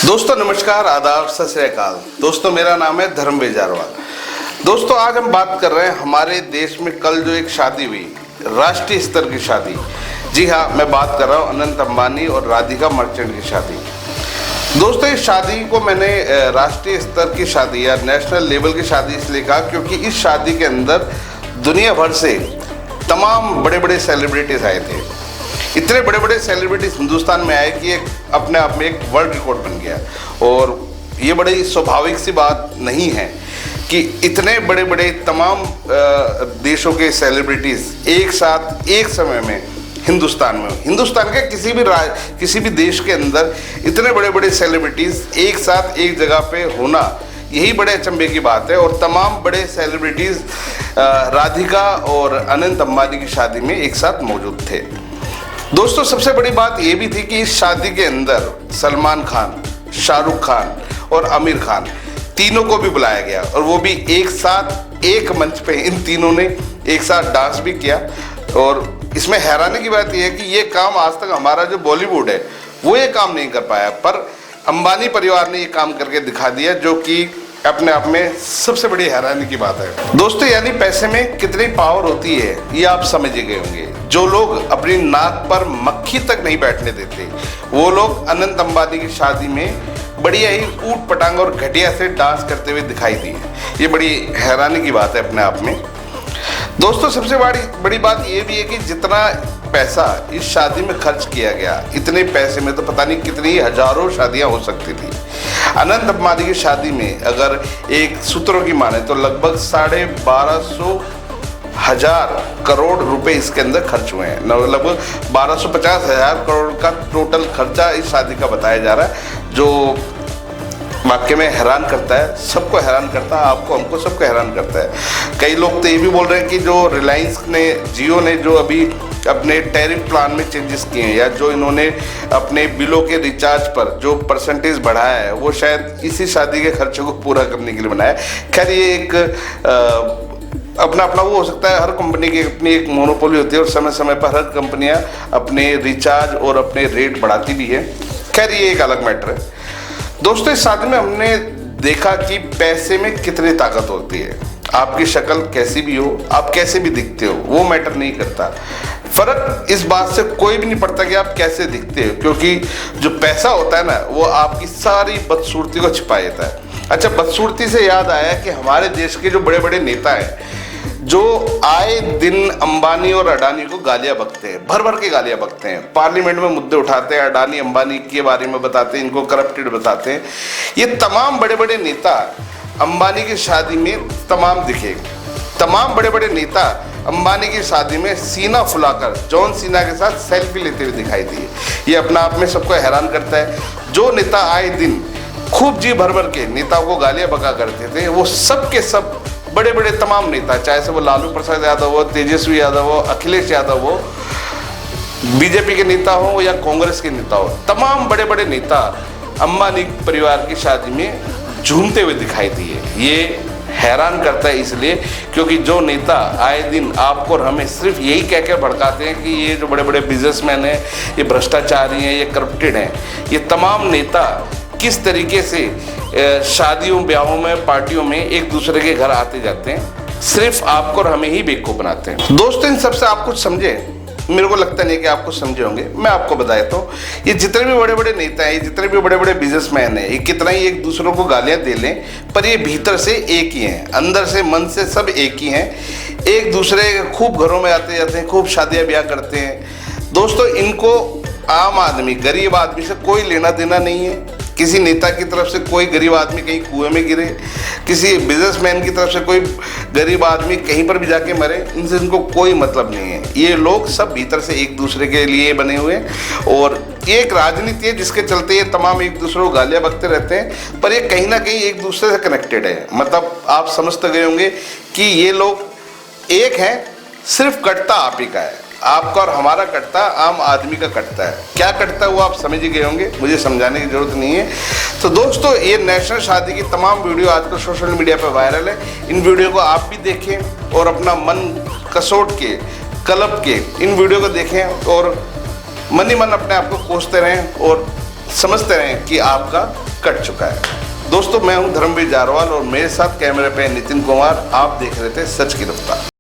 दोस्तों नमस्कार, आदाब, सत श्री अकाल। दोस्तों मेरा नाम है धर्म बेजारवाल। दोस्तों आज हम बात कर रहे हैं हमारे देश में कल जो एक शादी हुई, राष्ट्रीय स्तर की शादी। जी हाँ, मैं बात कर रहा हूँ अनंत अंबानी और राधिका मर्चेंट की शादी। दोस्तों इस शादी को मैंने राष्ट्रीय स्तर की शादी या नेशनल लेवल की शादी इसलिए कहा क्योंकि इस शादी के अंदर दुनिया भर से तमाम बड़े बड़े सेलिब्रिटीज आए थे। इतने बड़े बड़े सेलिब्रिटीज हिंदुस्तान में आए कि एक अपने आप में एक वर्ल्ड रिकॉर्ड बन गया। और ये बड़ी स्वाभाविक सी बात नहीं है कि इतने बड़े बड़े तमाम देशों के सेलिब्रिटीज एक साथ एक समय में हिंदुस्तान के किसी भी देश के अंदर इतने बड़े बड़े सेलिब्रिटीज एक साथ एक जगह पे होना, यही बड़े अचंभे की बात है। और तमाम बड़े सेलिब्रिटीज राधिका और अनंत अंबानी की शादी में एक साथ मौजूद थे। दोस्तों सबसे बड़ी बात यह भी थी कि इस शादी के अंदर सलमान खान, शाहरुख खान और आमिर खान तीनों को भी बुलाया गया और वो भी एक साथ एक मंच पे इन तीनों ने एक साथ डांस भी किया। और इसमें हैरानी की बात यह है कि ये काम आज तक हमारा जो बॉलीवुड है वो ये काम नहीं कर पाया, पर अंबानी परिवार ने ये काम करके दिखा दिया, जो कि अपने आप में सबसे बड़ी हैरानी की बात है। दोस्तों यानी पैसे में कितनी पावर होती है ये आप समझ गए होंगे। जो लोग अपनी नाक पर मक्खी तक नहीं बैठने देते वो लोग अनंत अंबानी की शादी में बढ़िया ही ऊट पटांग और घटिया से डांस करते हुए दिखाई दिए। ये बड़ी हैरानी की बात है अपने आप में। दोस्तों सबसे बड़ी बात ये भी है कि जितना पैसा इस शादी में खर्च किया गया, इतने पैसे में तो पता नहीं कितनी हजारों शादियां हो सकती थी। अनंत अंबानी की शादी में अगर एक सूत्रों की माने तो लगभग 12,500 करोड़ रुपए इसके अंदर खर्च हुए हैं। लगभग 1250,000 करोड़ का टोटल खर्चा इस शादी का बताया जा रहा है, जो वाकई में हैरान करता है, सबको हैरान करता है, आपको, हमको, सबको हैरान करता है। कई लोग तो ये भी बोल रहे हैं कि जो रिलायंस ने, जियो ने जो अभी अपने टैरिफ प्लान में चेंजेस किए हैं या जो इन्होंने अपने बिलों के रिचार्ज पर जो परसेंटेज बढ़ाया है वो शायद इसी शादी के खर्चों को पूरा करने के लिए बनाया है। खैर ये एक अपना वो हो सकता है, हर कंपनी की अपनी एक मोनोपोली होती है और समय समय पर हर कंपनियां अपने रिचार्ज और अपने रेट बढ़ाती भी है। खैर ये एक अलग मैटर है। दोस्तों इस शादी में हमने देखा कि पैसे में कितनी ताकत होती है। आपकी शक्ल कैसी भी हो, आप कैसे भी दिखते हो, वो मैटर नहीं करता। फर्क इस बात से कोई भी नहीं पड़ता कि आप कैसे दिखते हो, क्योंकि जो पैसा होता है ना वो आपकी सारी बदसूरती को छिपा देता है। अच्छा, बदसूरती से याद आया कि हमारे देश के जो बड़े बड़े नेता हैं जो आए दिन अंबानी और अडानी को गालियां बकते हैं, भर भर के गालियां बकते हैं, पार्लियामेंट में मुद्दे उठाते हैं, अडानी अंबानी के बारे में बताते हैं, इनको करप्टेड बताते हैं। ये तमाम बड़े बड़े नेता अंबानी की शादी में तमाम दिखे। तमाम बड़े बड़े नेता अंबानी की शादी में सीना फुलाकर जॉन सीना के साथ सेल्फी लेते हुए दिखाई दिए। ये अपना आप में सबको हैरान करता है। जो नेता आए दिन खूब जी भर भर के नेताओं को गालियां बका करते थे, वो सब के सब बड़े बड़े तमाम नेता, चाहे से वो लालू प्रसाद यादव हो, तेजस्वी यादव हो, अखिलेश यादव हो, बीजेपी के नेता हो या कांग्रेस के नेता हो, तमाम बड़े बड़े नेता अंबानी परिवार की शादी में झूमते हुए दिखाई दिए। ये हैरान करता है इसलिए क्योंकि जो नेता आए दिन आपको और हमें सिर्फ यही कह के भड़काते हैं कि ये जो बड़े बड़े बिजनेसमैन हैं ये भ्रष्टाचारी हैं, ये करप्टेड हैं, ये तमाम नेता किस तरीके से शादियों ब्याहों में पार्टियों में एक दूसरे के घर आते जाते हैं, सिर्फ आपको और हमें ही बेवकूफ बनाते हैं। दोस्तों इन सबसे आप कुछ समझे? मेरे को लगता नहीं कि आप कुछ समझे होंगे। मैं आपको बताता हूँ, ये जितने भी बड़े बड़े नेता हैं, जितने भी बड़े बड़े बिजनेसमैन हैं, ये कितना ही एक दूसरों को गालियाँ दे लें पर ये भीतर से एक ही हैं, अंदर से मन से सब एक ही हैं। एक दूसरे खूब घरों में आते जाते हैं, खूब शादियाँ ब्याह करते हैं। दोस्तों इनको आम आदमी, गरीब आदमी से कोई लेना देना नहीं है। किसी नेता की तरफ से कोई गरीब आदमी कहीं कुएं में गिरे, किसी बिजनेसमैन की तरफ से कोई गरीब आदमी कहीं पर भी जाके मरे, इनसे इनको कोई मतलब नहीं है। ये लोग सब भीतर से एक दूसरे के लिए बने हुए हैं और ये एक राजनीति है जिसके चलते ये तमाम एक दूसरे को गालियां बकते रहते हैं, पर ये कहीं ना कहीं एक दूसरे से कनेक्टेड है। मतलब आप समझते गए होंगे कि ये लोग एक हैं, सिर्फ कटता आप ही का है, आपका और हमारा कटता आम आदमी का कटता है। क्या कटता है वो आप समझ ही गए होंगे, मुझे समझाने की जरूरत नहीं है। तो दोस्तों ये नेशनल शादी की तमाम वीडियो आजकल सोशल मीडिया पर वायरल है। इन वीडियो को आप भी देखें और अपना मन कसोट के, कलप के इन वीडियो को देखें और मन ही मन अपने आप को कोसते रहें और समझते रहें कि आपका कट चुका है। दोस्तों, मैं हूं धर्मवीर जारवाल और मेरे साथ कैमरे पे नितिन कुमार। आप देख रहे थे सच की रफ्तार।